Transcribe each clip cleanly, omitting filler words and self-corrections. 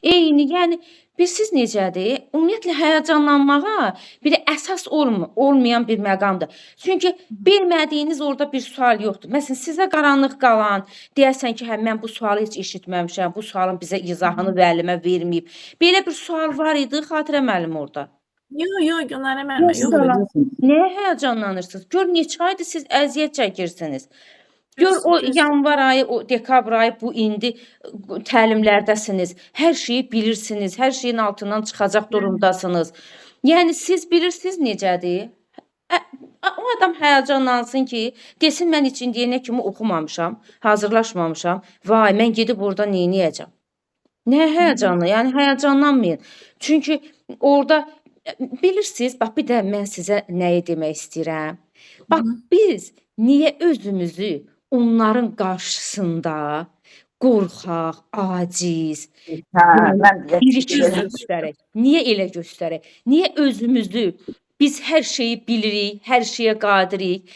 Eyni, yəni bilirsiz necədir? Ümumiyyətlə həyəcanlanmağa bir də əsas olmayan bir məqamdır. Çünki bilmədiyiniz orada bir sual yoxdur. Məsələn, sizə qaranlıq qalan, deyəsən ki, hə mən bu sualı heç eşitməmişəm, bu sualın bizə izahını müəllimə verməyib. Belə bir sual var idi Xatirə müəllim orada. Yox, Gülnarə müəllimə, yox. Nəyə həyəcanlanırsınız? Gör neçə aydır siz əziyyət çəkirsiniz. Gör o yanvar ayı, o dekabr ayı, bu indi təlimlərdəsiniz. Hər şeyi bilirsiniz, hər şeyin altından çıxacaq durumdasınız. Yəni siz bilirsiniz necədir? O adam həyəcanlansın ki, desin mən heç indiyənə kimi oxumamışam, hazırlaşmamışam. Vay, mən gedib orada neyniyəcəm? Nə həyəcanlı? Yəni həyəcanlanmayın. Çünki orada bilirsiniz, bax bir də mən sizə nəyi demək istəyirəm? Bax biz niyə özümüzü onların qarşısında qorxaq, aciz, göstərək? Niyə elə göstərək? Niyə özümüzü biz hər şeyi bilirik, hər şeyə qadirik?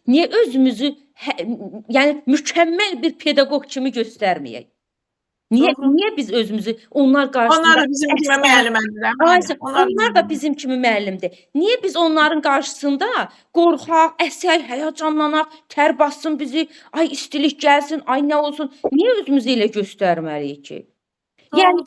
Niyə özümüzü yəni mükəmməl bir pedaqoq kimi göstərməyək? Niyə biz özümüzü onlar qarşısında... Onlar da bizim kimi müəllimdir. Onlar da bizim kimi müəllimdir. Niyə biz onların qarşısında qorxaq, əsək, həyəcanlanaq, tər bassın bizi, ay istilik gəlsin, ay nə olsun? Niyə özümüzü elə göstərməliyik ki? Yəni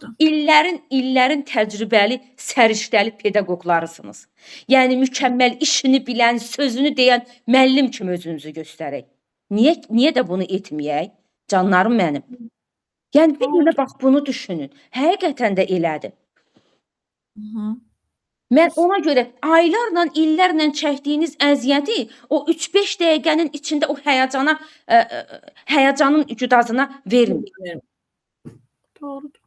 illərin təcrübəli, səriştəli pedaqoqlarısınız. Yəni mükəmməl işini bilən, sözünü deyən müəllim kimi özünüzü göstərək. Niyə də bunu etməyək? Canlarım mənim. Yəni bir də bax bunu düşünün. Həqiqətən də elədir. Mən ona görə aylarla, illərlə çəkdiyiniz əziyyəti o 3-5 dəqiqənin içində o həyəcanın güdazına verməyin. Doğrudur.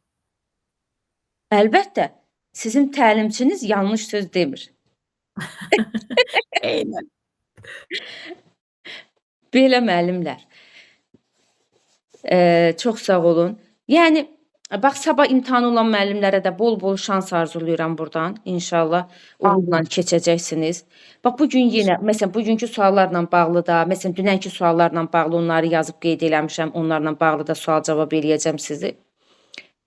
Əlbəttə, sizin təlimçiniz yanlış söz demir. Eynən. Belə müəllimlər. Çox sağ olun. Yəni, bax, sabah imtahanı olan müəllimlərə də bol-bol şans arzulayıram buradan. İnşallah uğurla keçəcəksiniz. Bax, bugün yenə, məsələn, bugünkü suallarla bağlı da, məsələn, dünənki suallarla bağlı onları yazıb qeyd eləmişəm. Onlarla bağlı da sual cavab eləyəcəm sizi.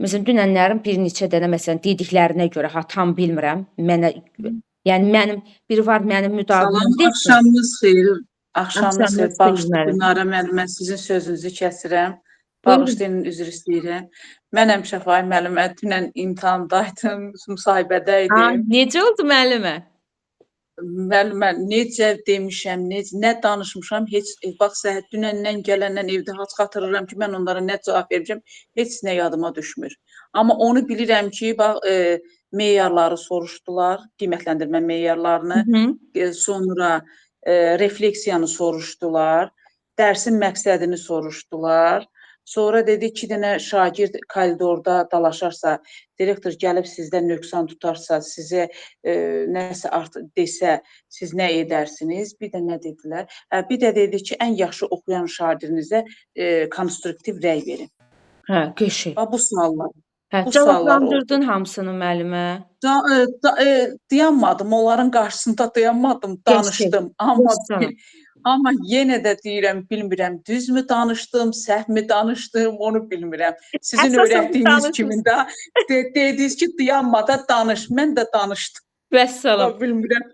Məsələn, dünənlərin bir neçə dənə, məsələn, dediklərinə görə, tam bilmirəm. Yəni, mənim müdavimim deyil. Axşamınız xeyir. Axşamınız xeyir. Bağışlayın, Gülnarə müəllimə, sizin sözünüzü kəsirəm. Bağışlayın, üzr istəyirəm. Mən Şəfahi müəllimə dünən imtahandaydım, müsahibədəydim. Necə oldu müəllimə? Müəllimə, necə demişəm, nə danışmışam, heç, bax, dünəndən gələndən evdə xatırlayıram ki, mən onlara nə cavab vermişəm, heç nə yadıma düşmür. Amma onu bilirəm ki, bax, meyarları soruşdular, qiymətləndirmə meyarlarını, sonra refleksiyanı soruşdular, dərsin məqsədini soruşdular. Sonra dedi 2 dənə şagird koridorda dalaşarsa, direktor gəlib sizdən nöqsan tutarsa, sizə nəsə artıq desə, siz nə edərsiniz? Bir də nə dedilər? Bir də dedi ki, ən yaxşı oxuyan şagirdinizə konstruktiv rəy verin. Hə, qəşəng. Bu suallar. Cavablandırdın hamısını müəllimə? Dayanmadım, onların qarşısında dayanmadım, danışdım. Amma yenə də deyirəm, bilmirəm, düzmü danışdım, səhvmi danışdım, onu bilmirəm. Sizin öyrətdiyiniz kimi də dediniz ki, dayanmada danış. Mən də danışdım. Vəssalam. Bilmirəm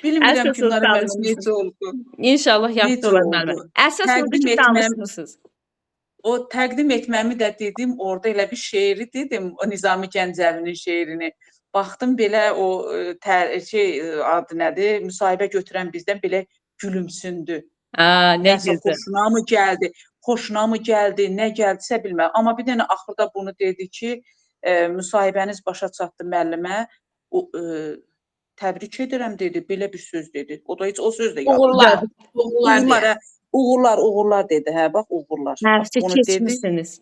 Gülnarə müəllimə necə oldu. İnşallah yaxşı olar müəllimə. Əsas oldu ki, danışmısınız. O təqdim etməmi də dedim, orada elə bir şeiri dedim, o Nizami Gəncəvinin şeirini. Baxdım belə o adı nədir, müsahibə götürən bizdən belə gülümsündü. Nə gözəl. Xoşuna mı gəldi, nə gəldisə bilməm. Amma bir dənə axırda bunu dedi ki, müsahibəniz başa çatdı müəllimə, təbrik edirəm dedi, belə bir söz dedi. O da heç o söz də yazdı. Uğurlar dedi, hə, bax, uğurlar.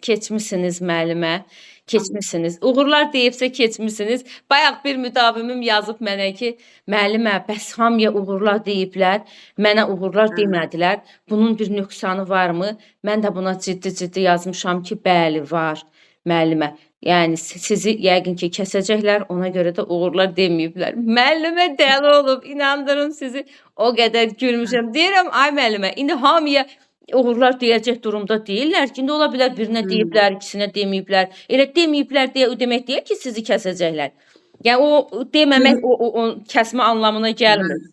Keçmisiniz müəllimə, keçmisiniz. Uğurlar deyibsə keçmisiniz. Bayaq bir müdavimim yazıb mənə ki, müəllimə, bəs hamıya uğurlar deyiblər, mənə uğurlar demədilər. Bunun bir nöqsanı varmı? Mən də buna ciddi yazmışam ki, bəli, var müəllimə. Yəni, sizi yəqin ki, kəsəcəklər, ona görə də uğurlar deməyiblər. Müəllimə dəli olub, inandırım sizi, o qədər gülmüşəm. Deyirəm, ay müəllimə, indi hamıya Oğurlar deyəcək durumda deyirlər ki, indi ola bilər birinə deyiblər, ikisinə deməyiblər. Elə deməyiblər deyə o demək deyil ki, sizi kəsəcəklər. Yəni o deməmək o kəsmə anlamına gəlmir.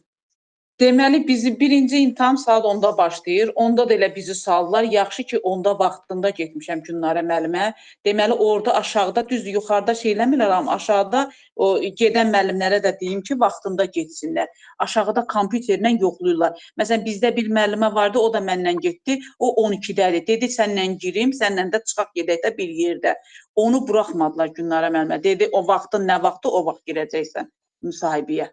Deməli bizi birinci imtahan saat 10-da başlayır. 10-da da elə bizi saldılar. Yaxşı ki 10-da vaxtında getmişəm Gülnarə müəllimə. Deməli orada aşağıda düzdür, yuxarıda şey eləmirlər, amma aşağıda o gedən müəllimlərə də deyim ki, vaxtında getsinlər. Aşağıda kompüterlə yoxlayırlar. Məsələn bizdə bir müəllimə vardı, o da məndən getdi. O 12-dədir. Dedi səndən girim, səndən də çıxaq gedək də bir yerdə. Onu buraxmadılar Gülnarə müəllimə. Dedi o vaxtın nə vaxtı o vaxt girəcəksən müsahibəyə.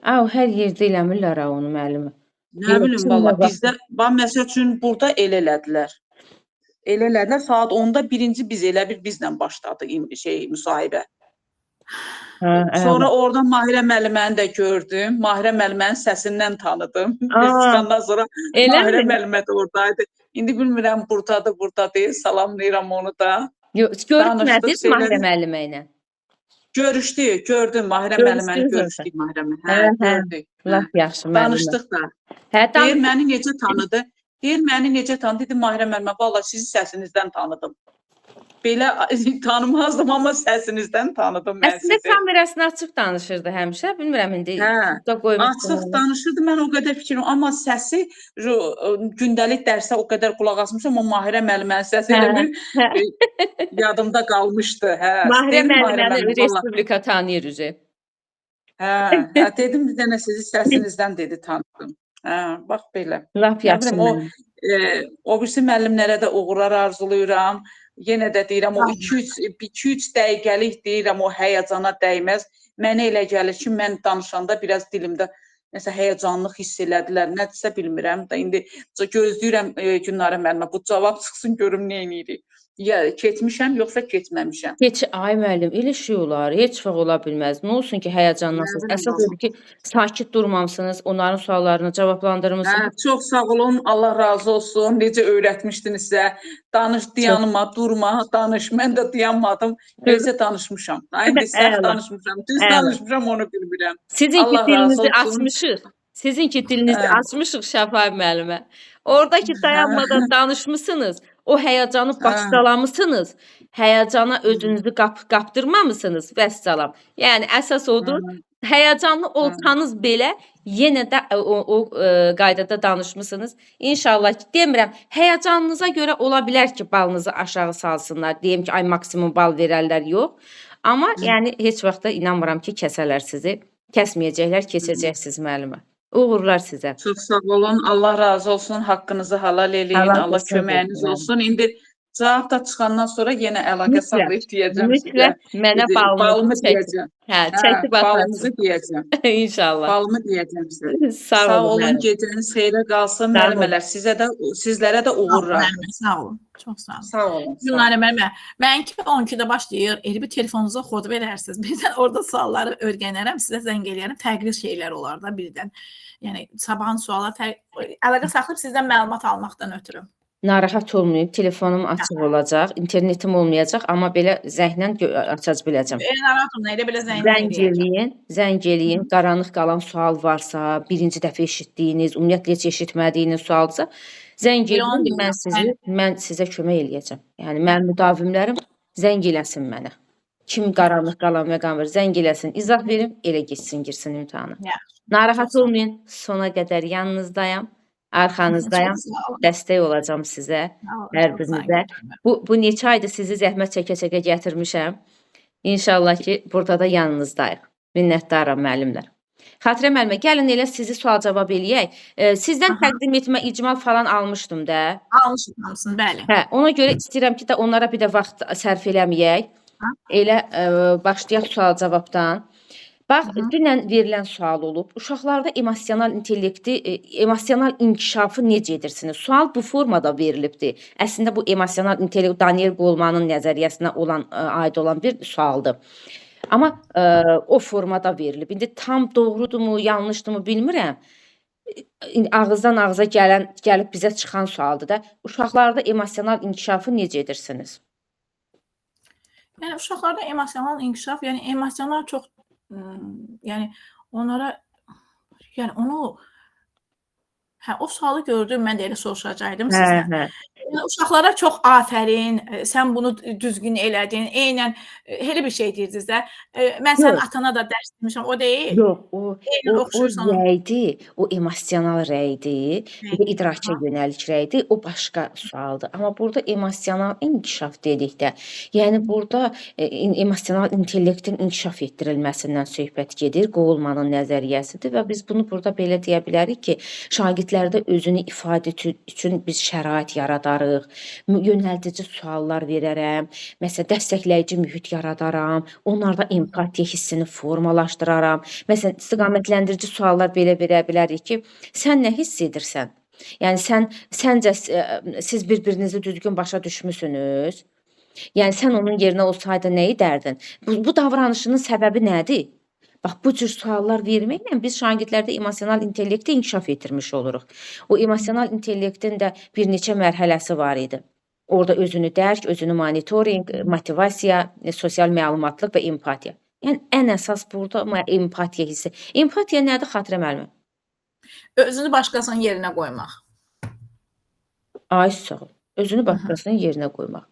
Hər yerdə eləmirlər onu müəllimə. Nə bilim valla bizdə məsəl üçün burada elə elədilər. Elə elədilər saat 10-da birinci biz elə bir bizlə başladı müsahibə. Sonra oradan Mahirə müəlliməni də gördüm. Mahirə müəllimənin səsindən tanıdım. Biz çıxandan sonra Mahirə müəllimə də oradaydı. İndi bilmirəm burdadır, burada deyil. Salamlayıram onu da. Görüşmədiniz Mahirə müəllimə ilə? Görüşdük, gördüm Mahirə müəlliməni görüşdük Mahirə müəllimə. Gördük. Lap yaxşı müəllimə. Danışdıq da. Deyir məni necə tanıdı? Dedim Mahirə müəllimə, valla sizi səsinizdən tanıdım. Belə tanımazdım, amma səsinizdən tanıdım mən sizi. Əslində kamerasını açıq danışırdı həmişə. Bilmirəm indi. Açıq danışırdı, mən o qədər fikrim, amma səsi gündəlik dərsə o qədər qulaq asmışam, amma Mahirə müəllimənin səsi elə bir yadımda qalmışdı. Mahirə müəlliməni Respublika tanıyır üzü. Dedim bir dənə sizi səsinizdən dedi tanıdım. Bax belə. Lap yaxşı müəllim. O birisi müəllimlərə də uğurlar arzulayıram. Yenə də deyirəm, o 2-3 dəqiqəlik deyirəm, o həyəcana dəyməz. Mənə elə gəlir ki, mən danışanda biraz dilimdə nəsə həyəcanlıq hiss elədilər, nədirsə bilmirəm. İndi gözləyirəm Gülnarə müəllimə, bu cavab çıxsın, görüm nə edirik. Ya keçmişəm, yoxsa keçməmişəm. Ay müəllim, elə şey olar, heç vaxt ola bilməz. Nə olsun ki, həyəcanlansınız. Əsas odur ki, sakit durmamısınız, onların suallarını cavablandırmısınız. Çox sağ olun, Allah razı olsun. Necə öyrətmişdinizsə, danış, dayanma, durma, danış. Mən də dayanmadım, necə danışmışam. İndi səhv danışmışam, düz danışmışam, onu bilmirəm. Sizinki dilinizi açmışıq. Sizinki dilinizi açmışıq Şəfaib müəllimə. Oradakı dayanmadan danışmısınız. O həyəcanı başlamısınız. Həyəcana özünüzü qapdırmamısınız vəssalam. Yəni əsas odur. Həyəcanlı olsanız belə yenə də o qaydada danışmısınız. İnşallah ki, demirəm, həyəcanınıza görə ola bilər ki, balınızı aşağı salsınlar. Deyim ki, ay maksimum bal verərlər, yox. Amma yəni heç vaxt da inanmıram ki, kəsələr sizi. Kəsməyəcəklər, keçəcəksiniz müəllimə. Uğurlar sizə. Çox sağ olun. Allah razı olsun. Haqqınızı halal eləyin. Allah köməyiniz olsun. İndi cavab da çıxandan sonra yenə əlaqə saxlayıb deyəcəm sizə. Mütləq mənə balımı deyəcəm. Çəkib balımızı deyəcəm. İnşallah. Balımı deyəcəm sizə. Sağ olun. Gecəniz xeyrə qalsın müəllimələr. Sizlərə də uğurlar. Sağ olun. Çox sağ olun. Sağ olun. Gülnarə müəllimə, mənki 12-də başlayır. Elə bir telefonunuza kod verərsiniz. Birdən orada sualları öyrənərəm, sizə zəng eləyərəm. Fərqli şeylər olar da birdən. Yəni sabahın suala əlaqə saxlayıb sizdən məlumat almaqdan ötürü. Narahat olmayın, telefonum açıq olacaq, internetim olmayacaq, amma belə zənglə açac biləcəm. Narahat olmayın, elə belə Zəng eləyin, qaranlıq qalan sual varsa, birinci dəfə eşitdiyiniz, ümumiyyətlə heç eşitmədiyiniz sualsa, zəng eləyin, mən sizə kömək eləyəcəm. Yəni mənim müdavimlərim zəng eləsin mənə. Kim qaranlıq qalan məqam var, zəng eləsin, izah verim, elə geçsin, girsin imtahana. Narahat olmayın, sona qədər yanınızdayam. Arxanızdayam, dəstək olacam sizə, hər birinizə. Bu neçə aydır sizi zəhmət çəkə-çəkə gətirmişəm. İnşallah ki, burada da yanınızdayıq. Minnətdaram müəllimlər. Xatirə müəllimə, gəlin elə sizi sual-cavab eləyək. Sizdən təqdim etmə icmal falan almışdım da. Almışsın, bəli. Ona görə istəyirəm ki, onlara bir də vaxt sərf eləməyək. Elə başlayaq sual-cavabdan. Bax, dünən verilən sual olub. Uşaqlarda emosional intellekti, emosional inkişafı necə edirsiniz? Sual bu formada verilibdir. Əslində bu emosional intellekt Daniel Golemanın nəzəriyyəsinə aid olan bir sualdır. Amma o formada verilib. İndi tam doğrudurmu, yanlışdırmı bilmirəm. Ağızdan ağıza gəlib bizə çıxan sualdır da. Uşaqlarda emosional inkişafı necə edirsiniz? Yəni uşaqlarda emosional inkişaf, yəni emosional çox yəni onlara, yəni onu Hə, o sualı gördüm, mən də elə soruşacaqdım Hə, sizdən. hə. Yəni uşaqlara çox afərin, sən bunu düzgün elədin. Eynən elə bir şey deyirdiniz də. Mən sənin Yox. atana da dərs demişəm, o deyil. Yox, o Eynən oxşuyursan ona. rəydir, o emosional rəydir, bir də idraka yönəlik rəydir, o başqa sualdır. Amma burada emosional inkişaf dedikdə, yəni burada emosional intellektin inkişaf etdirilməsindən söhbət gedir, Golemanın nəzəriyyəsidir və biz bunu burada belə deyə bilərik ki, şagirdlərdə özünü ifadə üçün biz şərait yaradarıq, yönəldici suallar verərəm, məsələn, dəstəkləyici mühit yaradaram, onlarda empatiya hissini formalaşdıraram. Məsələn, istiqamətləndirici suallar belə verə bilərik ki, sən nə hiss edirsən? Yəni səncə siz bir-birinizi düzgün başa düşmüsünüz? Yəni sən onun yerinə olsaydın nə edərdin? Bu davranışının səbəbi nədir? Bax, bu cür suallar verməklə biz şagirdlərdə emosional intellekti inkişaf etdirmiş oluruq. O emosional intellektin də bir neçə mərhələsi var idi. Orada özünü dərk, özünü monitorinq, motivasiya, sosial məlumatlıq və empatiya. Yəni ən əsas burada empatiya hissi. Empatiya nədir, Xatirə müəllimə? Özünü başqasının yerinə qoymaq. Ay sağ ol. Özünü başqasının yerinə qoymaq.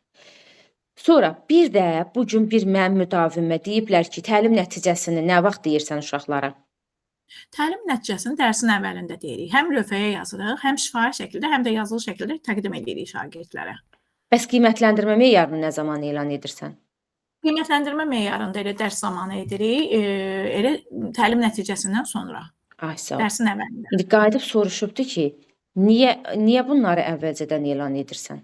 Sonra bir də bu gün bir mənim müdavimə deyiblər ki, təlim nəticəsini nə vaxt deyirsən uşaqlara? Təlim nəticəsini dərsin əvvəlində deyirik. Həm lövhəyə yazırıq, həm şifahi şəkildə, həm də yazılı şəkildə təqdim edirik şagirdlərə. Bəs qiymətləndirmə meyarını nə zaman elan edirsən? Qiymətləndirmə meyarında elə dərs zamanı edirik, elə təlim nəticəsindən sonra, Ay sağ ol. dərsin əvvəlində. İndi qayıdıb soruşubdu ki, niyə bunları əvvəlcədən elan edirsən?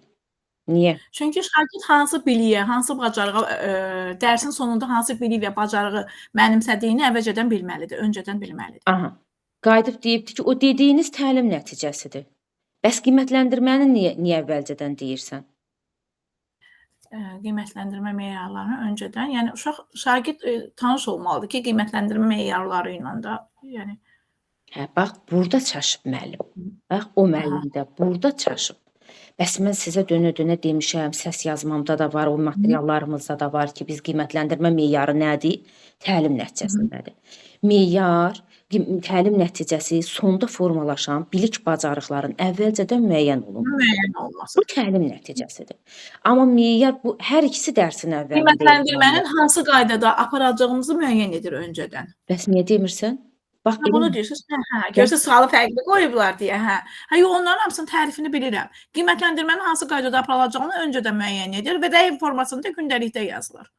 Niyə? Çünki şagird hansı biliyə, hansı bacarığa, dərsin sonunda hansı bilik və bacarığı mənimsədiyini əvvəlcədən bilməlidir, öncədən bilməlidir. Aha. Qayıdıb deyibdi ki, o dediyiniz təlim nəticəsidir. Bəs qiymətləndirməni niyə əvvəlcədən deyirsən? Qiymətləndirmə meyarlarını öncədən, yəni şagird tanış olmalıdır ki, qiymətləndirmə meyarları ilə də, yəni. Hə, bax, burada çaşıb müəllim. Bax, o müəllim də burada çaşıb. Bəs mən sizə dönə-dönə demişəm, səs yazmamda da var, o materiallarımızda da var ki, biz qiymətləndirmə meyarı nədir? Təlim nəticəsindədir. Meyar, təlim nəticəsi sonda formalaşan bilik bacarıqların əvvəlcədən müəyyən olunması. Müəyyən olması. Bu təlim nəticəsidir. Amma meyar bu hər ikisi dərsin əvvəlində. Qiymətləndirmənin hansı qaydada aparacağımızı müəyyən edir öncədən. Bəs niyə demirsən? Bax, Bunu deyirsiniz, hə, görsə sualı fərqli qoyublar deyə, hə. Hə, yox, onların hamısının tərifini bilirəm. Qiymətləndirmənin hansı qaydada aparılacağını öncədən müəyyən edir və də informasyonu da gündəlikdə yazılır.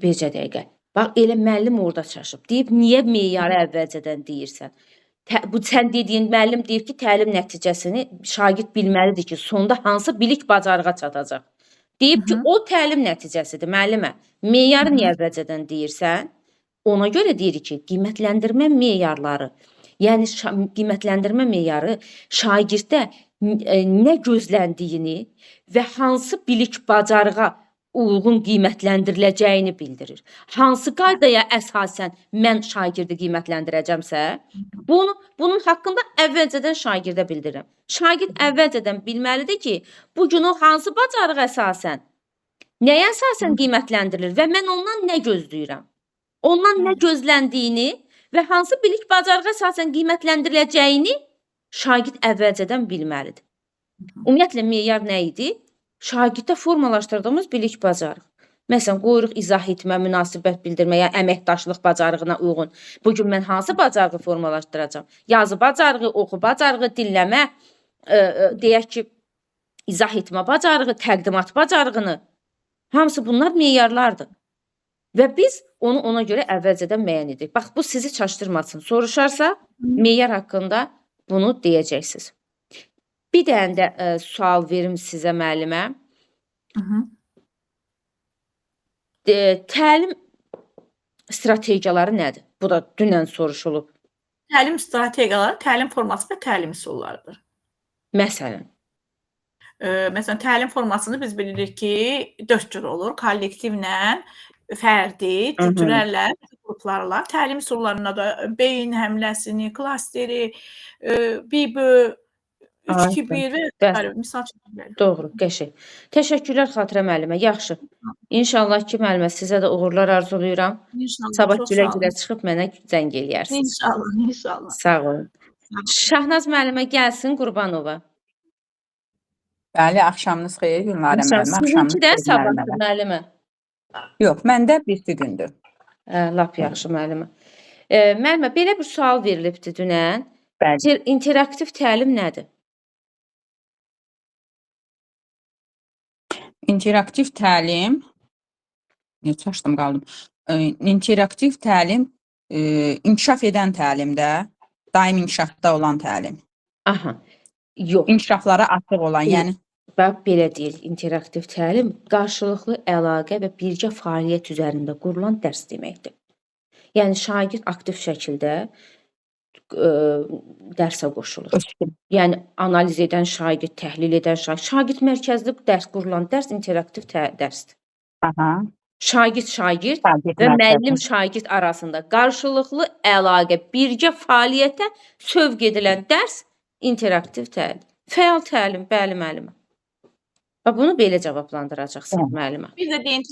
Bircə dəqiqə. Bax, elə müəllim orada çaşıb. Deyib, niyə meyarı əvvəlcədən deyirsən? Bu sən dediyin müəllim deyib ki, təlim nəticəsini şagird bilməlidir ki, sonda hansı bilik bacarığa çatacaq. Deyib ki, o təlim nəticəsidir müəllimə. Meyarı niyə əvvəlcədən deyirsən? Ona görə deyirik ki, qiymətləndirmə meyarları, yəni qiymətləndirmə meyarı şagirddə nə gözləndiyini və hansı bilik bacarığa uyğun qiymətləndiriləcəyini bildirir. Hansı qaydaya əsasən mən şagirdi qiymətləndirəcəmsə, bunun haqqında əvvəlcədən şagirdə bildirirəm. Şagird əvvəlcədən bilməlidir ki, bu gün o hansı bacarığa əsasən, nəyə əsasən qiymətləndirilir və mən ondan nə gözləyirəm? Ondan nə gözləndiyini və hansı bilik bacarığa əsasən qiymətləndiriləcəyini şagird əvvəlcədən bilməlidir. Ümumiyyətlə, meyar nə idi? Şagirddə formalaşdırdığımız bilik bacarıq. Məsələn, qoyuruq izah etmə, münasibət bildirməyə, əməkdaşlıq bacarığına uyğun. Bugün mən hansı bacarığı formalaşdıracağam? Yazı bacarığı, oxu bacarığı, dinləmə, deyək ki, izah etmə bacarığı, təqdimat bacarığını. Hamısı bunlar meyarlardır. Və biz onu ona görə əvvəlcədən müəyyən edirik. Bax, bu sizi çaşdırmasın. Soruşarsa, meyar haqqında bunu deyəcəksiniz. Bir dənə də sual verim sizə müəllimə. Təlim strategiyaları nədir? Bu da dünən soruşulub. Təlim strategiyaları, təlim forması və təlim üsullarıdır. Məsələn? Məsələn, təlim formasını biz bilirik ki, 4 cür olur. Kollektivlə, fərdi, cücürlərlə, qruplarla. Təlim üsullarına da beyin həmləsini, klasteri, BİBÖ, 3-2-1 və misal çəkirlər. Doğru, qəşəng. Təşəkkürlər Xatirə müəllimə. Yaxşı. İnşallah ki, müəllimə, sizə də uğurlar arzulayıram. İnşallah. Sabah gülə-gülə çıxıb mənə zəng eləyərsiniz. İnşallah, inşallah. Sağ olun. Şahnaz müəllimə gəlsin Qurbanova. Bəli, axşamınız xeyir Gülnarə müəllimə. Axşamınız Sizinki də xeyir sabahdır müəllimə. müəllimə. Yox, məndə birisi gündür. Lap yaxşı müəllimə. Müəllimə, belə bir sual verilibdi dünən. Bəli. İnteraktiv təlim nədir? İnteraktiv təlim, neçə açdım qaldım. İnteraktiv təlim inkişaf edən təlimdə, daim inkişafda olan təlim. Aha. Yox. İnkişaflara açıq olan, yəni Bax belə deyil, interaktiv təlim qarşılıqlı əlaqə və birgə fəaliyyət üzərində qurulan dərs deməkdir. Yəni şagird aktiv şəkildə dərsə qoşulur. Yəni analiz edən şagird, təhlil edən şagird mərkəzli dərs qurulan dərs interaktiv dərsdir. Aha. Şagird və müəllim şagird arasında qarşılıqlı əlaqə, birgə fəaliyyətə sövq edilən dərs interaktiv təlim. Fəal təlim, bəli müəllimə. Bax bunu belə cavablandıracaqsınız müəllimə. Bir də deyin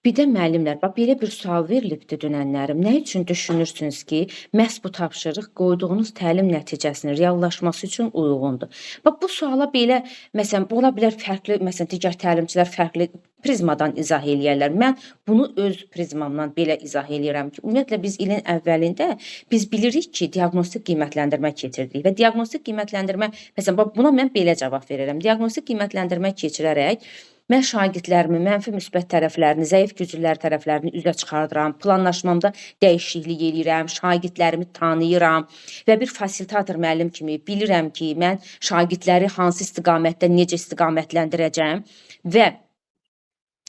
Bir də müəllimlər, bax belə bir sual verilibdi dünənlərim. Nə üçün düşünürsünüz ki, məhz bu tapşırıq qoyduğunuz təlim nəticəsinin reallaşması üçün uyğundur? Bax bu suala belə, məsələn, ola bilər fərqli, məsələn, digər təlimçilər fərqli prizmadan izah eləyərlər. Mən bunu öz prizmamdan belə izah eləyirəm ki, ümumiyyətlə biz ilin əvvəlində biz bilirik ki, diaqnostik qiymətləndirmə keçirdik və diaqnostik qiymətləndirmə, məsələn, bax buna mən belə cavab verirəm. Diaqnostik qiymətləndirmə keçirərək mən şagirdlərimi mənfi müsbət tərəflərini, zəif güclülər tərəflərini üzə çıxardıram, planlaşmamda dəyişiklik eləyirəm, şagirdlərimi tanıyıram və bir fasilitator müəllim kimi bilirəm ki, mən şagirdləri hansı istiqamətdə necə istiqamətləndirəcəm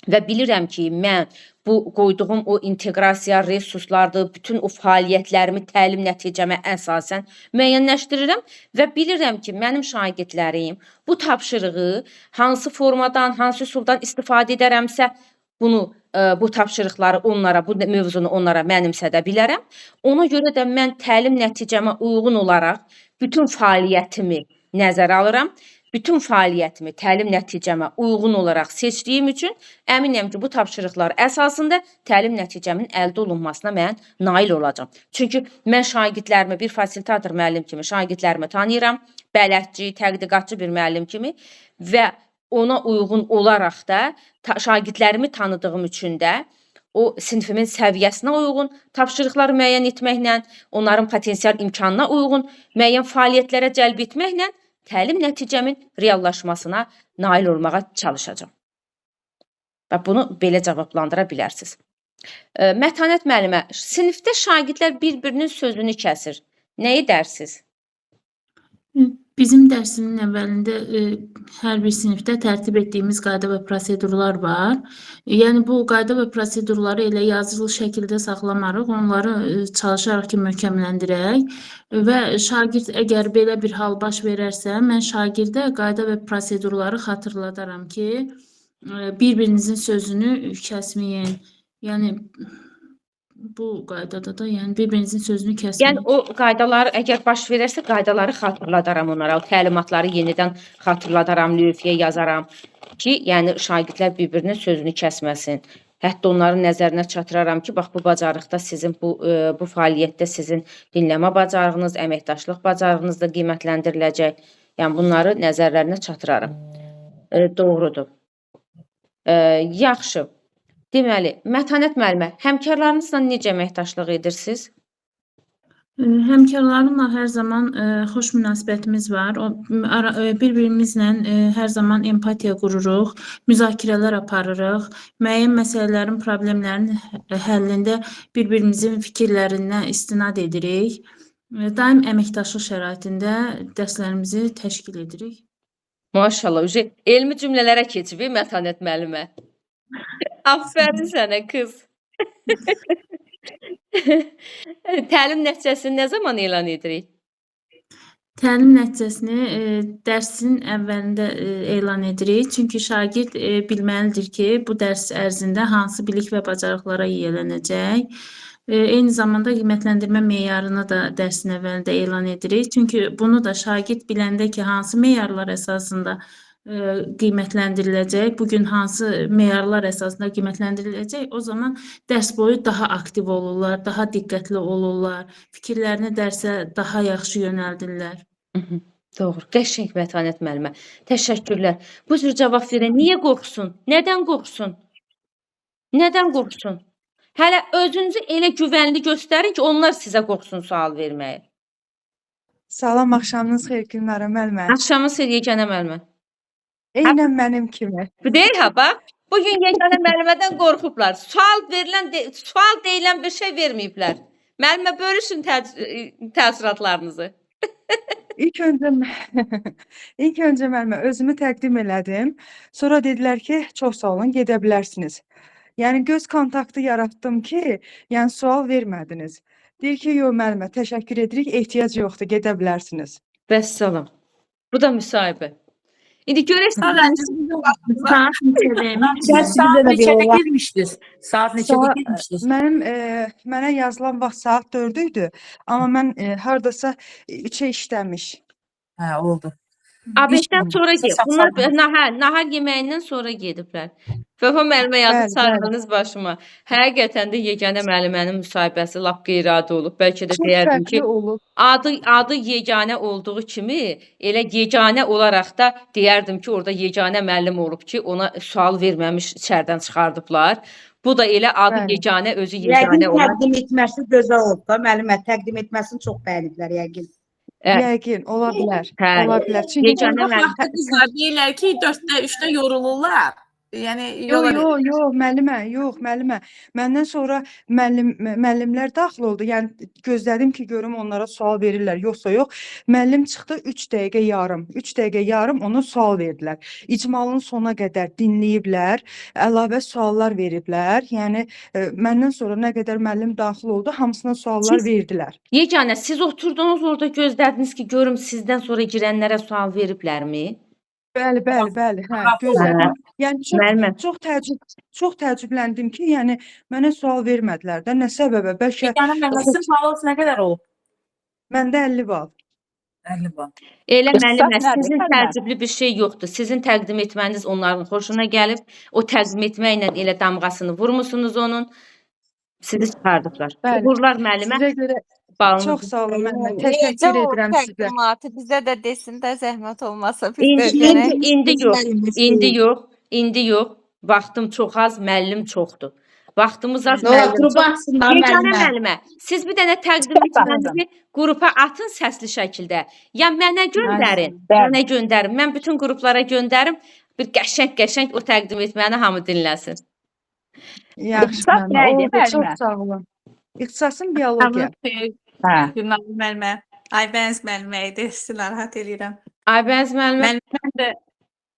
və bilirəm ki, mən bu qoyduğum o inteqrasiya resurslardır, bütün o fəaliyyətlərimi təlim nəticəmə əsasən müəyyənləşdirirəm və bilirəm ki, mənim şagirdlərim bu tapşırığı hansı formadan, hansı üsuldan istifadə edərəmsə, bu tapşırıqları onlara, bu mövzunu onlara mənimsədə bilərəm. Ona görə də mən təlim nəticəmə uyğun olaraq bütün fəaliyyətimi nəzərə alıram. Bütün fəaliyyətimi təlim nəticəmə uyğun olaraq seçdiyim üçün əminəm ki, bu tapşırıqlar əsasında təlim nəticəmin əldə olunmasına mən nail olacağam. Çünki mən şagirdlərimi bir fasilitator müəllim kimi şagirdlərimi tanıyıram, bələdçi, tədqiqatçı bir müəllim kimi və ona uyğun olaraq da şagirdlərimi tanıdığım üçün də o sinifimin səviyyəsinə uyğun tapşırıqları müəyyən etməklə, onların potensial imkanına uyğun müəyyən fəaliyyətlərə cəlb etməklə təlim nəticəmin reallaşmasına nail olmağa çalışacağam. Və bunu belə cavablandıra bilərsiniz. Mətanət müəllimə, sinifdə şagirdlər bir-birinin sözünü kəsir. Nə edərsiniz? Bizim dərsinin əvvəlində hər bir sinifdə tərtib etdiyimiz qayda və prosedurlar var. Yəni bu qayda və prosedurları elə yazılı şəkildə saxlamarıq, onları çalışaraq ki, möhkəmləndirək və şagird əgər belə bir hal baş verərsə, mən şagirdə qayda və prosedurları xatırladaram ki, bir-birinizin sözünü kəsməyin. Yəni bu qaydada da, yəni bir-birinizin sözünü kəsməyin. Yəni o qaydaları əgər baş verərsə, qaydaları xatırladaram onlara, o təlimatları yenidən xatırladaram, lövhəyə yazaram ki, yəni şagirdlər bir-birinin sözünü kəsməsin. Hətta onların nəzərinə çatdıraram ki, bax bu bacarıqda sizin bu fəaliyyətdə sizin dinləmə bacarığınız, əməkdaşlıq bacarığınız da qiymətləndiriləcək. Yəni bunları nəzərlərinə çatdıraram. Doğrudur. Yaxşı. Deməli, Mətanət müəllimə, həmkarlarınızla necə əməkdaşlıq edirsiniz? Həmkarlarımla hər zaman xoş münasibətimiz var. Bir-birimizlə hər zaman empatiya qururuq, müzakirələr aparırıq, müəyyən məsələlərin, problemlərin həllində bir-birimizin fikirlərinə istinad edirik. Daim əməkdaşlıq şəraitində dərslərimizi təşkil edirik. Maşallah, elmi cümlələrə keçib, Mətanət müəllimə. Aferin sənə qız. Təlim nəticəsini nə zaman elan edirik? Təlim nəticəsini dərsin əvvəlində elan edirik. Çünki şagird bilməlidir ki, bu dərs ərzində hansı bilik və bacarıqlara yiyələnəcək. Eyni zamanda qiymətləndirmə meyarını da dərsin əvvəlində elan edirik. Çünki bunu da şagird biləndə ki, hansı meyarlar əsasında qiymətləndiriləcək, bu gün hansı meyarlar əsasında qiymətləndiriləcək, o zaman dərs boyu daha aktiv olurlar, daha diqqətli olurlar, fikirlərini dərsə daha yaxşı yönəldirlər. Mhm, doğru. Qəşəng Mətanət müəllimə. Təşəkkürlər. Bu cür cavab verən niyə qorxsun? Nədən qorxsun? Nədən qorxsun? Hələ özünüzü elə güvənli göstərin ki, onlar sizə qorxsun sual verməyə. Salam, axşamınız xeyir Gülnara müəllimə. Axşamınız xeyir Yeganə müəllimə. Eynən mənim kimi. Bu deyil ha bax. Bu gün Yeganə müəllimədən qorxublar. Sual deyilən bir şey verməyiblər. Müəllimə bölüşün təəssüratlarınızı. İlk öncə müəllimə özümü təqdim elədim. Sonra dedilər ki, çox sağ olun, gedə bilərsiniz. Yəni göz kontaktı yaratdım ki, yəni sual vermədiniz. Deyir ki, yox müəllimə, təşəkkür edirik, ehtiyac yoxdur, gedə bilərsiniz. Vəssalam. Bu da müsahibə. İndi görərsiniz. Saat neçədəymiş? Saat neçədə girmişdiniz? Saat neçədə Saat- girmişdiniz? Mənim mənə yazılan vaxt saat 4 idi, amma mən hardasa 3-ə işləmiş. Hə, oldu. Abeddən sonra Siz gedib. Bunlar saxladınız. nahar yeməyindən sonra gediblər. Vəfa müəllimə yazıb Bəli, çağırdınız başıma. Həqiqətən də Yeganə müəllimənin müsahibəsi lap qeyri-adi olub. Bəlkə də Çox deyərdim ki, fərqli olub. adı yeganə olduğu kimi, elə yeganə olaraq da deyərdim ki, orada yeganə müəllim olub ki, ona sual verməmiş içərdən çıxardıblar. Bu da elə adı Bəli. yeganə, özü yeganə Yəqin olan. təqdim etməsi gözəl oldu da, müəllimə təqdim etməsini çox bəyəniblər yəqin. Yəqin, ola bilər. Hə, Ola bilər. Çünki yeganə Orada müəllim. vaxtınızlar deyirlər ki, 4-də, 3-də yorulurlar. Yəni yola Yox, müəllimə. Məndən sonra müəllimlər daxil oldu. Yəni gözlədim ki, görüm onlara sual verirlər, yoxsa yox. Müəllim çıxdı 3 dəqiqə yarım. 3 dəqiqə yarım ona sual verdilər. İcmalın sona qədər dinləyiblər, əlavə suallar veriblər. Yəni məndən sonra nə qədər müəllim daxil oldu, hamısına suallar Siz- verdilər. Yeganə, siz oturdunuz orada gözlədiniz ki, görüm sizdən sonra girənlərə sual veriblərmi? Bəli. Hə, gözlədim. Yəni Müəllimə. çox təəccübləndim ki, yəni mənə sual vermədilər də. Nə səbəbə? Bəlkə Yeganə müəlliməsin balınız nə qədər olub? məndə 50 bal. 50 bal. Elə Qısa müəllimə, nədir, sizin müəllimə? təəccüblü bir şey yoxdur. Sizin təqdim etməniz onların xoşuna gəlib. O təqdim etməklə elə damğasını vurmusunuz onun. Sizi çıxardıblar. Bəli. Uğurlar müəllimə. Sizə görə Balınız. çox sağ olun müəllimə. Təşəkkür edirəm sizə. Təqdimatı bizə də desin də zəhmət olmasa biz də İndi, öyrənək. indi yox. Vaxtım çox az, müəllim çoxdur. Vaxtımız az, Nə olar, müəllim qrupa çox. atsınlar Yeganə müəllimə. müəllimə, siz bir dənə təqdim etmənizi qrupa atın səsli şəkildə. Ya mənə göndərin, Bəli. mənə göndərin. Mən bütün qruplara göndərim. Bir qəşəng o təqdim etməni hamı dinləsin. Yaxşı İxtisas müəllimə. nə idi, Oldu, çox müəllimə? sağ olun. İxtisasım biologiya. Hə. Gülnar müəllimə, Aybəniz müəllimə idi. Sizi narahat eləyirəm. Aybəniz müəllimə,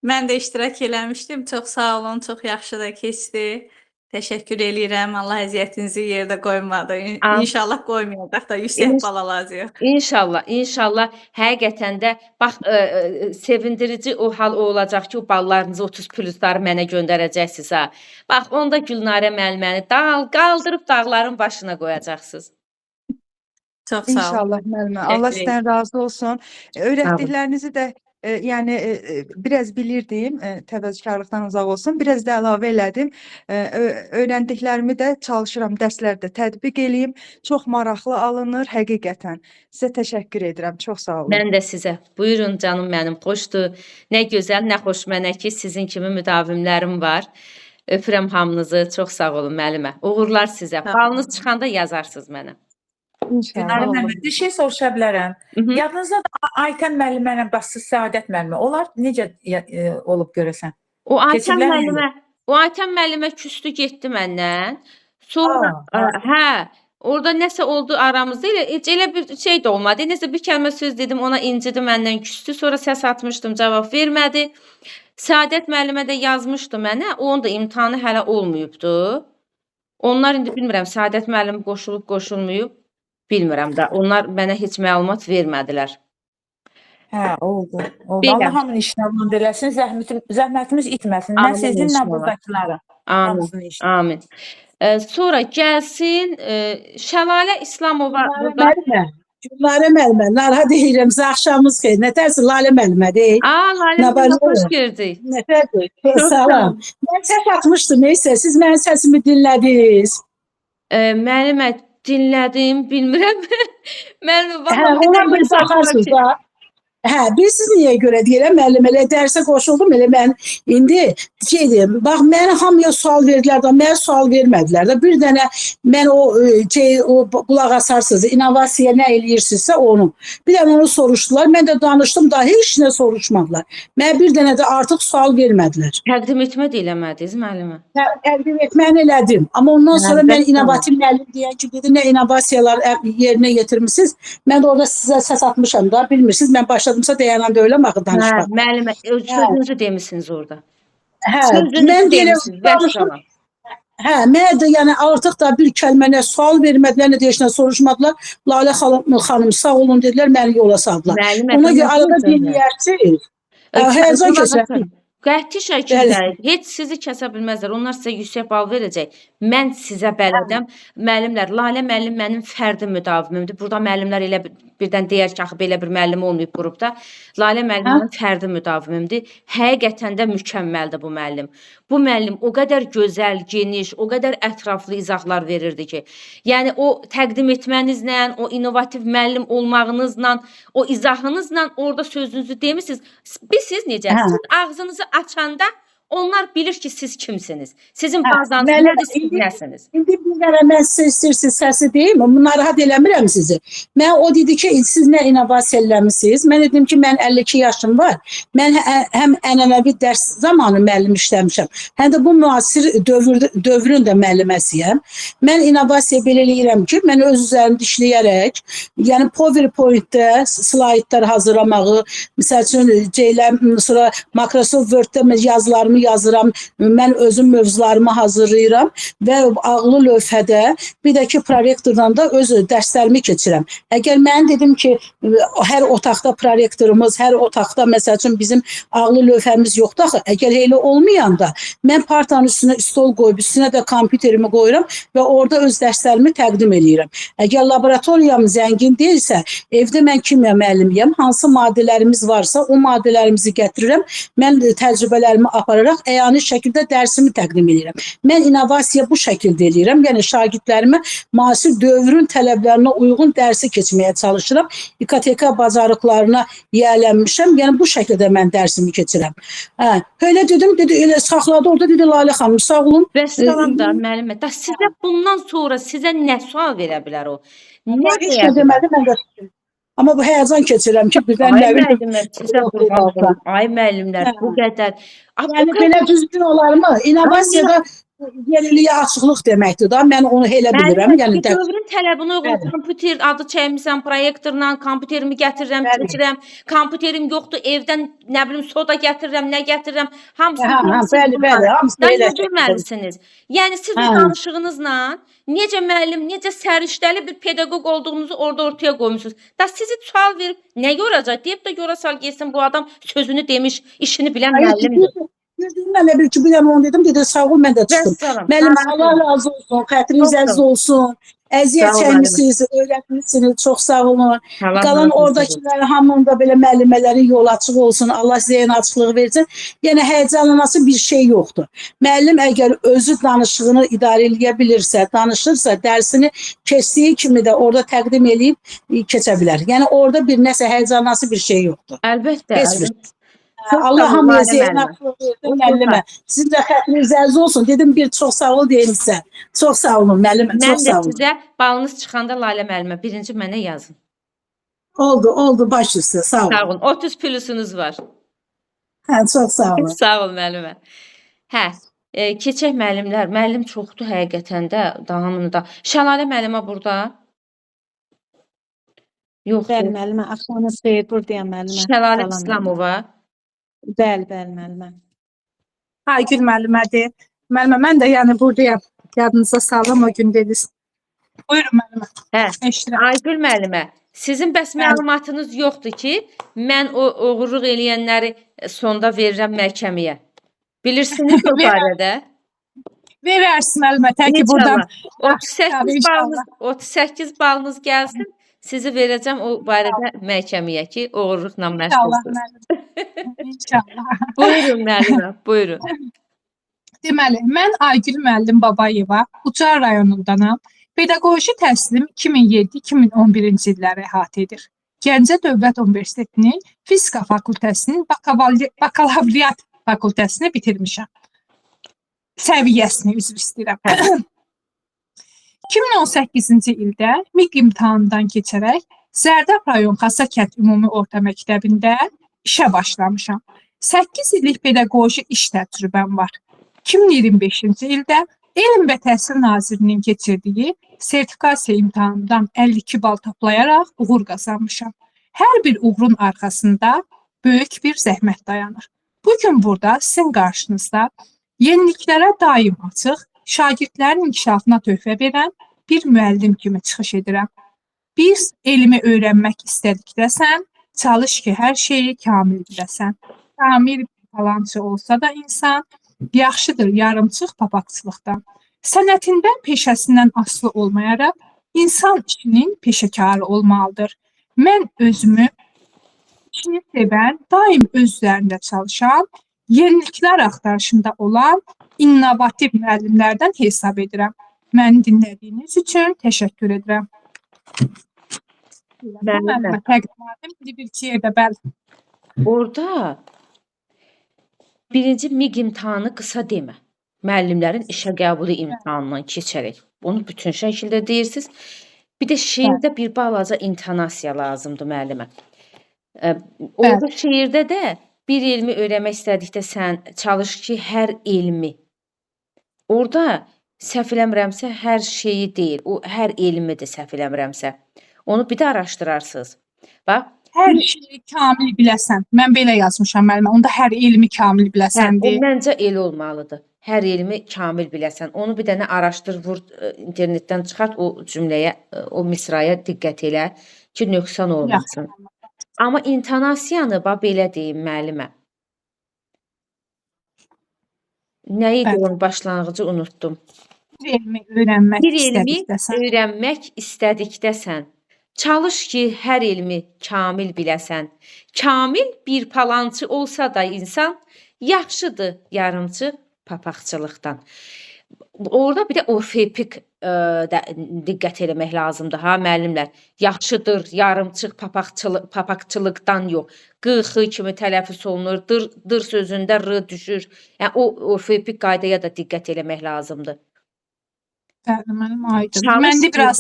Mən də iştirak eləmişdim. Çox sağ olun, çox yaxşı da keçdi. Təşəkkür eləyirəm. Allah əziyyətinizi yerdə qoymadı. Amin. İnşallah qoymayacaq da yüksək bal alacağıq. İnşallah həqiqətən də bax sevindirici o hal olacaq ki, o ballarınızı 30 plusları mənə göndərəcəksiniz ha. Bax onda Gülnarə müəlliməni qaldırıb dağların başına qoyacaqsınız. Çox sağ olun. İnşallah müəllimə. Allah Təşəkkür sizdən razı olsun. Öyrətdiklərinizi də yəni biraz bilirdim, təvəzzükarlıqdan uzaq olsun. Biraz da əlavə elədim. Öyrəndiklərimi də çalışıram dərslərdə tətbiq eləyim. Çox maraqlı alınır həqiqətən. Sizə təşəkkür edirəm. Çox sağ olun. Mən də sizə. Buyurun canım mənim, xoşdur. Nə gözəl, nə xoş mənə ki, sizin kimi müdavimlərim var. Öpürəm hamınızı. Çox sağ olun müəllimə. Uğurlar sizə. Sağ olun. Balınız çıxanda yazarsınız mənə. İnşallah. Gülnar müəllimə, bir şey soruşa bilərəm. Mhm. Yadınızda da Aytən müəllimə ilə Basız Səadət müəllimə. Onlar necə olub görəsən? O Aytən Keçiblər müəllimə küstü getdi məndən. Sonra orada nəsə oldu aramızda. Elə bir şey də olmadı. Nəsə bir kəlmə söz dedim, ona incidi, məndən küstü. Sonra səs atmışdım, cavab vermədi. Səadət müəllimə də yazmışdı mənə. Onun da imtahanı hələ olmayıbdı. Onlar indi bilmirəm, Səadət müəllim qoşulub, qoşulmayıb. Bilmirəm də. Onlar mənə heç məlumat vermədilər. Hə, oldu. Biləm. Allah hamının işinə aman eləsin, zəhmətimiz itməsin. Nə Amin sizinlə inşallah. buradakilara. Amin. Hamısının işinə. Amin. Sonra gəlsin Şəlalə İslamova burada. Müəllimə, Lalə müəllimə, narahat deyirəm, sizə axşamınız xeyir. Nətərsiz Lalə müəllimə deyil. Lalə Nə müəllimə, var, xoş nə gördük. Nətərdir? Çox sağ Salam. olun. Mən səs atmışdım, neysə, siz mənim səsimi dinlədiniz. Müəllimə, dinlədim, bilmirəm. Müəllimə, Hə, vallahi bir ona dəfə bir baxarsınız ki, da. Hə, bilirsiniz niyə görə deyirəm, müəllim, elə dərsə qoşuldum, elə mən indi deyim, bax, mənə hamıya sual verdilər də, mənə sual vermədilər də. Bir dənə mən o qulaq asarsınız, innovasiya nə eləyirsinizsə onu. Bir dənə onu soruşdular, mən də danışdım da, heç nə soruşmadılar. Mənə bir dənə də artıq sual vermədilər. təqdim etmə də eləmədiniz müəllimə. Təqdim etməni elədim. Amma ondan sonra mən Əlbəttə. innovativ müəllim deyən ki, dedi, nə innovasiyalar yerinə yetirmisiniz. Mən də orada sizə səs atmışam da, bilmirsiniz. Mən başladımsa dayananda öyle mi danışmaq? Müəllimə, sözünüzü demisiniz orada. Hə, Sözünüzü mən deyirəm, demisiniz, vəssalam. hə, mənə də yəni artıq da bir kəlmənə sual vermədilər, nə deyişinə soruşmadılar. Lalə xanım sağ olun dedilər, məni yola saldılar. Müəllimə, Ona görə arada sözünüzü- dinləyərsiniz. Həyəcan keçirəsiniz. Qəti şəkildə heç sizi kəsə bilməzlər. Onlar sizə yüksək bal verəcək. Mən sizə bələdəm. Müəllimlər, Lalə müəllim mənim fərdi müdavimimdir. Burada müəllimlər elə birdən deyər ki, axı belə bir müəllim olmayıb qrupda. Lalə müəllim mənim fərdi müdavimimdir. Həqiqətən də mükəmməldir bu müəllim. Bu müəllim o qədər gözəl, geniş, o qədər ətraflı izahlar verirdi ki, yəni o təqdim etmənizlə, o innovativ müəllim olmağınızla, o izahınızla orada sözünüzü demisiniz. Siz necə? Siz ağzınızı açanda onlar bilir ki, siz kimsiniz. Sizin bazanız nədir, siz nəsiniz? İndi bir dənə mən sizə istəyirsiniz səsi deyim, narahat eləmirəm sizi. Mən o dedi ki, siz nə innovasiya eləmisiniz? Mən dedim ki, mən 52 yaşım var. Mən həm ənənəvi dərs zamanı müəllim işləmişəm. Həm də bu müasir dövrün də müəlliməsiyəm. Mən innovasiya belə eləyirəm ki, mən öz üzərimdə işləyərək, yəni PowerPoint-də slaydlar hazırlamağı, məsəl üçün sonra Microsoft Word-də yazılarımı yazıram, mən özüm mövzularımı hazırlayıram və ağlı lövhədə bir də ki prorektordan da öz dərslərimi keçirəm. Əgər mən dedim ki, hər otaqda prorektorumuz, hər otaqda məsəl üçün bizim ağlı lövhəmiz yoxdur axı, əgər elə olmayanda mən partanın üstünə stol qoyub, üstünə də kompüterimi qoyuram və orada öz dərslərimi təqdim edirəm. Əgər laboratoriyam zəngin deyilsə, evdə mən kimya müəllimiyəm, hansı maddələrimiz varsa o maddələrimizi gətirirəm, mən təcrübələrimi apararaq əyani şəkildə dərsimi təqdim edirəm. Mən innovasiya bu şəkildə edirəm. Yəni şagirdlərimə müasir dövrün tələblərinə uyğun dərsi keçməyə çalışıram. İKTK bacarıqlarına yiyələnmişəm. Yəni bu şəkildə mən dərsimi keçirəm. Elə dedim, dedi elə saxladı orada, dedi Lalə xanım sağ olun. Vəssalam da müəllimə. Da sizə bundan sonra sizə nə sual verə bilər o? Heç nə demədi, mən də amma bu həyəcan keçirəm ki, birdən Ay nə bilim. müəllimlər, sizə qurban olum. Ay müəllimlər, bu qədər. Yəni belə düzgün olarmı? İnnovasiyada yeniliyə açıqlıq deməkdir da. Mən onu elə bilirəm. Yəni dövrün tələbinə uyğun kompüter adı çəkmisən, proyektorla kompüterimi gətirirəm, keçirəm. Kompüterim yoxdur, evdən nə bilim soda gətirirəm, nə gətirirəm. Bəli, hamısı elə bilməlisiniz. Yəni siz bu danışığınızla necə müəllim, necə səriştəli bir pedaqoq olduğunuzu orada ortaya qoymusunuz. Da sizi sual verib nə yoracaq? Deyib də yora sal getsin bu adam sözünü demiş, işini bilən müəllimdir. Mən elə bil ki, bir dənə onu dedim, dedi sağ ol, mən də çıxdım. Müəllim, Allah razı olsun, xətriniz əziz olsun. Əziyyət çəkmisiniz, öyrətmişsiniz, çox sağ olun. Qalan oradakilər hamının da belə müəllimələrin yolu açıq olsun, Allah sizə yeni açıqlığı versin. Yəni həyəcanlanası bir şey yoxdur. Müəllim əgər özü danışığını idarə edə bilirsə, danışırsa, dərsini keçdiyi kimi də orada təqdim edib keçə bilər. Yəni orada bir nəsə həyəcanlanası bir şey yoxdur. Əlbəttə, əlbəttə. Allah hamıya zeyn açıqlığı versin müəllimə. Sizin də xətriniz əziz olsun. Dedim bir çox sağ ol deyim sizə. Çox sağ olun müəllimə, çox sağ olun. Mən də sizə balınız çıxanda Lalə müəllimə birinci mənə yazın. Oldu baş üstə, sağ olun. Sağ olun. 30 plusunuz var. Çox sağ olun. Sağ olun müəllimə. Keçək müəllimlər. Müəllim çoxdur həqiqətən də davamını da. Şəlalə müəllimə burada? Yox. Bəli müəllimə, axşamınız xeyir, buradayam müəllimə. Şəlalə İslamova? Bəli, müəllimə. Aygül müəllimədir. Müəllimə, mən də yəni buradayam. Yadınıza salım o gün dediniz. Buyurun müəllimə. Eşidirəm. Aygül müəllimə, sizin bəs məlumatınız yoxdur ki, mən o oğurluq eləyənləri sonda verirəm məhkəməyə. Bilirsiniz o barədə? Verərsin müəllimə, təki buradan. 38 balınız gəlsin. Sizi verəcəm o barədə məhkəməyə ki, oğurluqla İnşallah məşğulsuz. müəllim. İnşallah. Buyurun müəllimə, buyurun. Deməli, mən Aygül müəllim Babayeva, Ucar rayonundanam. Pedaqoji təhsilim 2007-2011-ci illəri əhatə edir. Gəncə Dövlət Universitetinin Fizika fakültəsinin bakalavriat fakültəsini bitirmişəm. Səviyyəsini üzr istəyirəm. 2018-ci ildə MİQ imtahanından keçərək Zərdab rayon Xasakət Ümumi Orta Məktəbində işə başlamışam. 8 illik pedaqoji iş təcrübəm var. 2025-ci ildə Elm və Təhsil Nazirliyinin keçirdiyi sertifikasiya imtahanından 52 bal toplayaraq uğur qazanmışam. Hər bir uğurun arxasında böyük bir zəhmət dayanır. Bugün burada sizin qarşınızda yeniliklərə daim açıq, şagirdlərin inkişafına töhfə verən bir müəllim kimi çıxış edirəm. Biz elmi öyrənmək istədikdəsən, çalış ki, hər şeyi kamil biləsən. Kamil falançı olsa da insan, yaxşıdır yarımçıq papaqçılıqdan. Sənətindən, peşəsindən asılı olmayaraq, insan işinin peşəkarı olmalıdır. Mən özümü işini sevən, daim öz üzərində çalışan, yeniliklər axtarışında olan innovativ müəllimlərdən hesab edirəm. Məni dinlədiyiniz üçün təşəkkür edirəm. Müəllimə təqdimatım bir-iki yerdə bəli. Orada birinci MİQ imtahanı qısa demə. Müəllimlərin işə qəbulu imtahanından keçərək. Onu bütün şəkildə deyirsiniz. Bir də şeirdə bir balaca intonasiya lazımdır müəllimə. Orada şeirdə də bir elmi öyrənmək istədikdə sən çalış ki, hər elmi. Orada səhv eləmirəmsə hər şeyi deyil. O hər elmidir səhv eləmirəmsə. Onu bir də araşdırarsınız. Bax, hər şeyi kamil biləsən. Mən belə yazmışam müəllimə. Onda hər elmi kamil biləsəndir. Məncə elə olmalıdır. Hər elmi kamil biləsən. Onu bir dənə araşdır, vur internetdən çıxart o cümləyə, o misraya diqqət elə ki, nöqsan olmasın. Amma intonasiyanı bax belə deyim müəllimə. Nə idi onun başlanğıcı unutdum. Bir elmi öyrənmək istədikdəsən. Öyrənmək istədikdəsən. Çalış ki, hər elmi kamil biləsən. Kamil bir palançı olsa da insan, yaxşıdır yarımçı papaqçılıqdan. Orada bir də orfepik diqqət eləmək lazımdır ha müəllimlər. Yaxşıdır yarımçıq papaqçılıqdan yox. Q-x kimi tələffüz olunur, dır sözündə r düşür. Yəni o orfepik qaydaya da diqqət eləmək lazımdır. Bəli, mənim aydın. Mən də biraz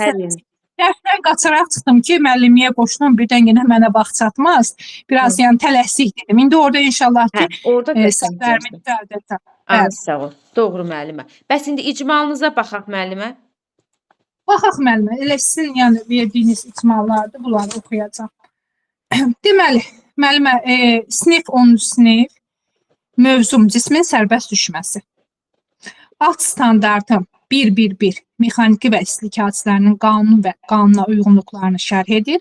dərsdən qaçaraq çıxdım ki, müəllimliyə qoşulum, birdən yenə mənə vaxt çatmaz. Biraz yəni tələsik dedim. İndi orada inşallah ki, səhvlərimi düzəldəcəm. Sağ ol. Doğru müəllimə. Bəs indi icmalınıza baxaq müəllimə. Baxaq müəllimə. Elə sizin yəni verdiyiniz icmallardır. Bunları oxuyacağam. Deməli, müəllimə, sinif 10-cu sinif mövzum cismin sərbəst düşməsi. Alt standartım 1.1.1 mexaniki və istilik hadisələrinin qanun və qanuna uyğunluqlarını şərh edir.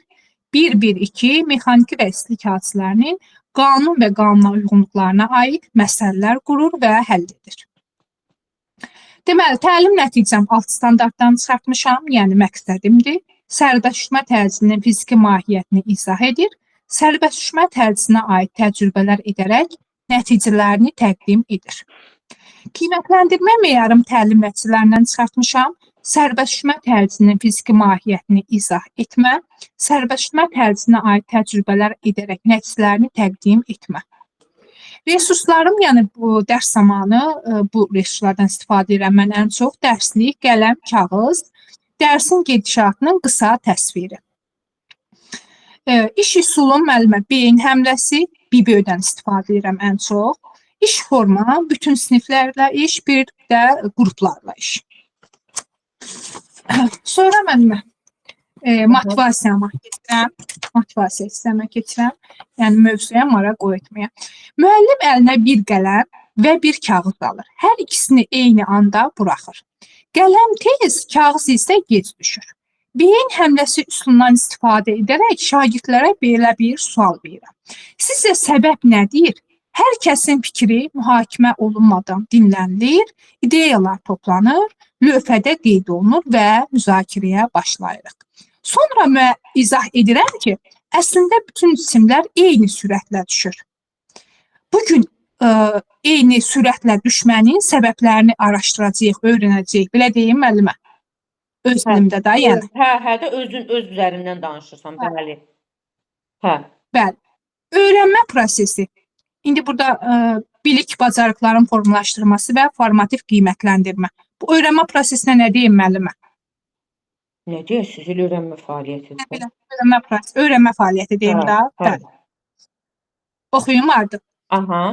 1.1.2 mexaniki və istilik hadisələrinin qanun və qanuna uyğunluqlarına aid məsələlər qurur və həll edir. Deməli, təlim nəticəm alt standartdan çıxartmışam, yəni məqsədimdir. Sərbəst düşmə tərzinin fiziki mahiyyətini izah edir. Sərbəst düşmə tərzinə aid təcrübələr edərək nəticələrini təqdim edir. Qiymətləndirmə meyarım təlim nəticələrindən çıxartmışam. Sərbəst düşmə tərzinin fiziki mahiyyətini izah etmə, sərbəst düşmə tərzinə aid təcrübələr edərək nəticələrini təqdim etmə. Resurslarım, yəni bu dərs zamanı bu resurslardan istifadə edirəm. Mən ən çox dərslik, qələm, kağız, dərsin gedişatının qısa təsviri. İş üsulum müəllimə beyin həmləsi, BİBÖ-dən istifadə edirəm ən çox. İş forma, bütün siniflərlə iş, bir də qruplarla iş. Sonra müəllimə motivasiyama keçirəm, motivasiya hissəmə keçirəm, yəni mövzuya maraq oyatmaya. Müəllim əlinə bir qələm və bir kağız alır. Hər ikisini eyni anda buraxır. Qələm tez, kağız isə gec düşür. Beyin həmləsi üsulundan istifadə edərək şagirdlərə belə bir sual verirəm. Sizcə səbəb nədir? Hər kəsin fikri mühakimə olunmadan dinlənilir, ideyalar toplanır, lövhədə qeyd olunur və müzakirəyə başlayırıq. Sonra izah edirəm ki, əslində bütün cisimlər eyni sürətlə düşür. Bu gün eyni sürətlə düşmənin səbəblərini araşdıracağıq, öyrənəcəyik. Belə deyim müəllimə? Öz dilimdə də, yəni. Hə də öz üzərindən danışırsan, bəli. Hə. Bəli. Öyrənmə prosesi. İndi burada bilik bacarıqların formalaşdırılması və formativ qiymətləndirmə. Bu öyrənmə prosesinə nə deyim müəllimə? Nə deyirsiniz? Öyrənmə fəaliyyəti. Öyrənmə fəaliyyəti deyim də. Bəli. Oxuyum artıq. Aha.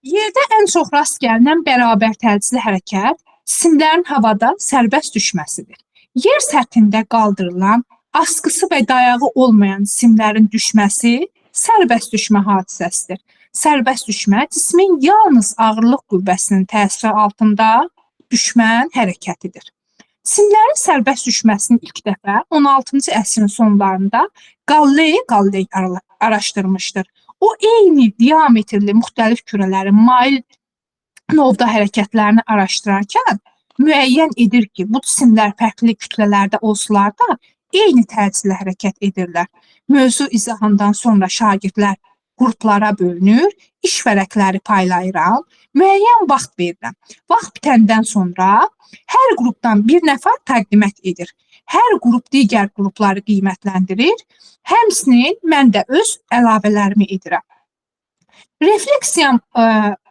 Yerdə ən çox rast gəlinən bərabər təcili hərəkət cisimlərin havada sərbəst düşməsidir. Yer səthində qaldırılan, askısı və dayağı olmayan cisimlərin düşməsi sərbəst düşmə hadisəsidir. Sərbəst düşmə cismin yalnız ağırlıq qüvvəsinin təsiri altında düşmən hərəkətidir. Cisimlərin sərbəst düşməsini ilk dəfə 16-cı əsrin sonlarında Galley araşdırmışdır. O eyni diametrli müxtəlif kürələrin mail novda hərəkətlərini araşdırarkən müəyyən edir ki, bu cisimlər fərqli kütlələrdə olsalar da eyni təcillə hərəkət edirlər. Mövzu izahından sonra şagirdlər qruplara bölünür, iş vərəqləri paylayıram, müəyyən vaxt verirəm. Vaxt bitəndən sonra hər qrupdan bir nəfər təqdimət edir. Hər qrup digər qrupları qiymətləndirir, həmçinin mən də öz əlavələrimi edirəm. Refleksiyam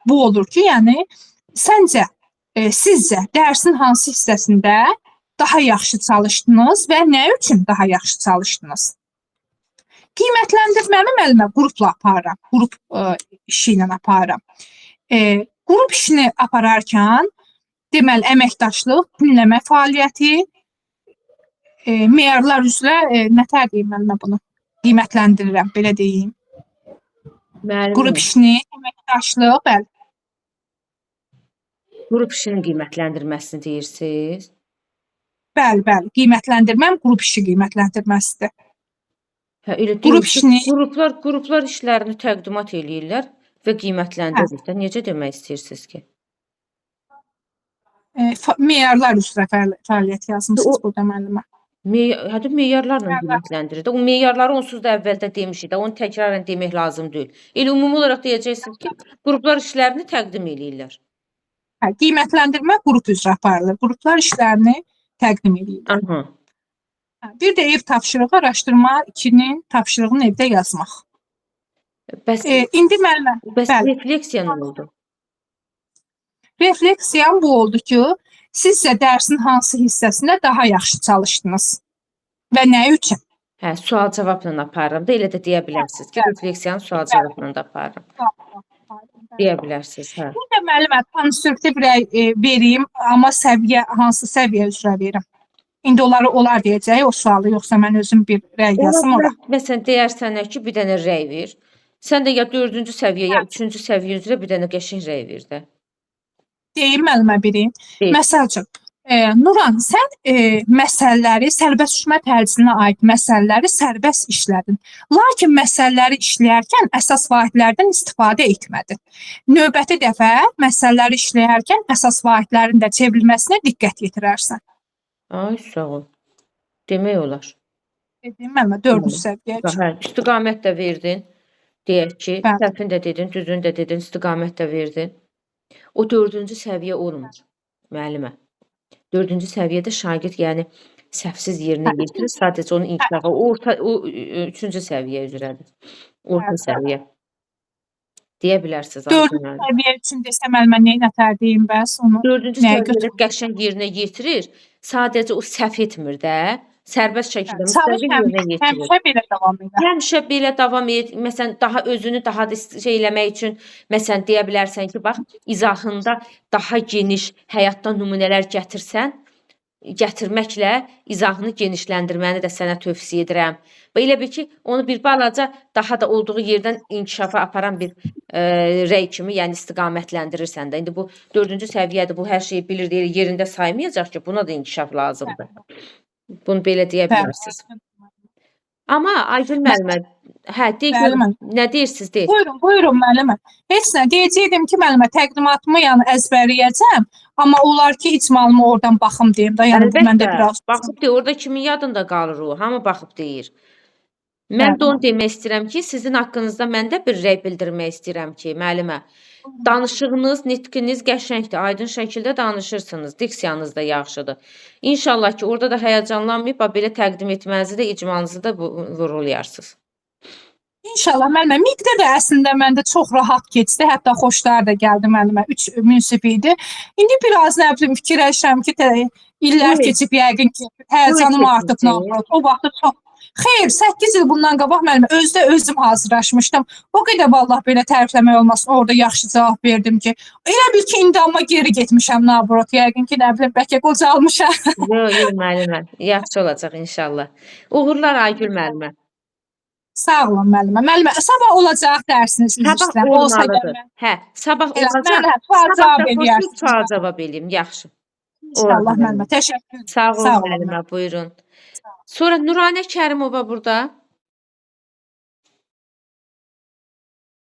bu olur ki, yəni səncə, sizcə dərsin hansı hissəsində daha yaxşı çalışdınız və nə üçün daha yaxşı çalışdınız? Qiymətləndirməmi müəllimə qrupla aparıram, qrup işi ilə aparıram. Qrup işini apararkən, deməli, əməkdaşlıq, dinləmə fəaliyyəti, meyarlar üzrə nətər deyim müəllimə bunu? Qiymətləndirirəm, belə deyim. Qrup işini, əməkdaşlıq, bəli. Qrup işinin qiymətləndirməsini deyirsiniz? Bəli, qiymətləndirməm qrup işi qiymətləndirməsidir. Hə, elə Qrup işini qruplar işlərini təqdimat eləyirlər və qiymətləndirirlər. Necə demək istəyirsiniz ki? Meyarlar üzrə fəaliyyət yazmısınız burada müəllimə. Hə, meyarlarla qiymətləndirir. O meyarları onsuz da əvvəldə demişik də, onu təkrarən demək lazım deyil. Elə ümumi olaraq deyəcəksiniz ki, qruplar işlərini təqdim eləyirlər. Hə, qiymətləndirmə qrup üzrə aparılır. Qruplar işlərini təqdim eləyirlər. Aha. Bir də ev tapşırığı, araşdırma 2-nin tapşırığını evdə yazmaq. Bəs İndi müəllimə, refleksiya nə oldu? Refleksiyam bu oldu ki, sizcə dərsin hansı hissəsində daha yaxşı çalışdınız və nə üçün? Hə, sual-cavabla aparıram da elə də deyə bilərsiniz ki, refleksiyanı sual-cavabla da aparıram. Deyə bilərsiniz, hə. Bir də müəllimə, konstruktiv rəy vereyim, amma hansı səviyyə üzrə verim? İndi olar deyəcək o sualı, yoxsa mən özüm bir rəy yazım ora. Məsələn, deyərsən ki, bir dənə rəy ver. Sən də ya 4-cü səviyyə, ya 3-cü səviyyə üzrə bir dənə qəşəng rəy ver də. Deyim müəllimə biri. Məsəl üçün, Nuran, sən məsələləri, sərbəst düşmə təcillinə aid məsələləri sərbəst işlədin. Lakin məsələləri işləyərkən əsas vahidlərdən istifadə etmədin. Növbəti dəfə məsələləri işləyərkən əsas vahidlərin də çevrilməsinə diqqət yetirərsən. Ay, sağ ol. Demək olar. Dedim müəllimə, 4-cü səviyyə üçün. Hə, istiqamət də verdin. Deyək ki, səhvini də dedin, düzünü də dedin, istiqamət də verdin. O 4-cü səviyyə olmur, müəllimə. 4-cü səviyyədə şagird, yəni səhvsiz yerinə yetirir, sadəcə onun inkişafı. O 3-cü səviyyə üzrədir. Orta səviyyə. Deyə bilərsiniz. 4-cü səviyyə üçün desə müəllimə nətər deyim bəs onu? 4-cü səviyyədə qəşəng yerinə yetirir, sadəcə o səhv etmir də. Sərbəst şəkildə müstəqil yerinə yetirir. Həmişə belə davam edir. Həmişə belə davam edir. Məsələn, daha özünü daha da şey eləmək üçün, məsələn, deyə bilərsən ki, bax, izahında daha geniş həyatdan nümunələr gətirməklə izahını genişləndirməni də sənə tövsiyə edirəm. Və elə bil ki, onu bir balaca daha da olduğu yerdən inkişafa aparan bir rəy kimi, yəni istiqamətləndirirsən də. İndi bu 4-cü səviyyədir, bu hər şeyi bilir deyir, yerində saymayacaq ki, buna da inkişaf lazımdır. Bunu belə deyə bilərsiniz. Amma Aygül müəllimə, hə, de Bəli, gör, müəllimə. nə deyirsiniz, de. Buyurun müəllimə. Heç nə deyəcəydim ki, müəllimə təqdimatımı yəni əzbərləyəcəm, amma olar ki, icmalımı oradan baxım deyim də, yəni bu məndə Əlbəttə, biraz baxıb de, orada kimin yadında qalır o, hamı baxıb deyir. Mən də onu demək istəyirəm ki, sizin haqqınızda mən də bir rəy bildirmək istəyirəm ki, müəllimə, danışığınız, nitqiniz qəşəngdir, aydın şəkildə danışırsınız, diksiyanız da yaxşıdır. İnşallah ki, orada da həyəcanlanmayıb, belə təqdim etmənizi də, icmalınızı da vurğulayarsınız. İnşallah müəllimə. Miqdə də əslində məndə çox rahat keçdi, hətta xoşlar da gəldi müəllimə. 3 musiqi idi. İndi biraz nə bilim fikirləşirəm ki, illər Buyur. keçib yəqin ki, həyəcanım Buyur artıb keçəcək. nabrot. O vaxtda çox Xeyr, 8 il bundan qabaq müəllimə özüm hazırlaşmışdım. O qədər vallah belə tərifləmək olmasın, orada yaxşı cavab verdim ki, elə bil ki, indi amma geri getmişəm nabrot. Yəqin ki, nə bilim, bəlkə qocalmışam. Yox, müəllimə, yaxşı olacaq inşallah. Uğurlar Aygül müəllimə. Sağ olun müəllimə. Müəllimə, sabah olacaq dərsiniz üzr Sabah istəyirəm. Olsa olmalıdır. gəlmə. Hə, sabah Elə, olacaq. mən sual Sabah cavab da xoşluq eləyərsiniz. sual cavab eləyim, yaxşı. İnşallah müəllimə. Təşəkkür edirəm. Sağ olun Sağ olun müəllimə, buyurun. Sonra Nuranə Kərimova burada.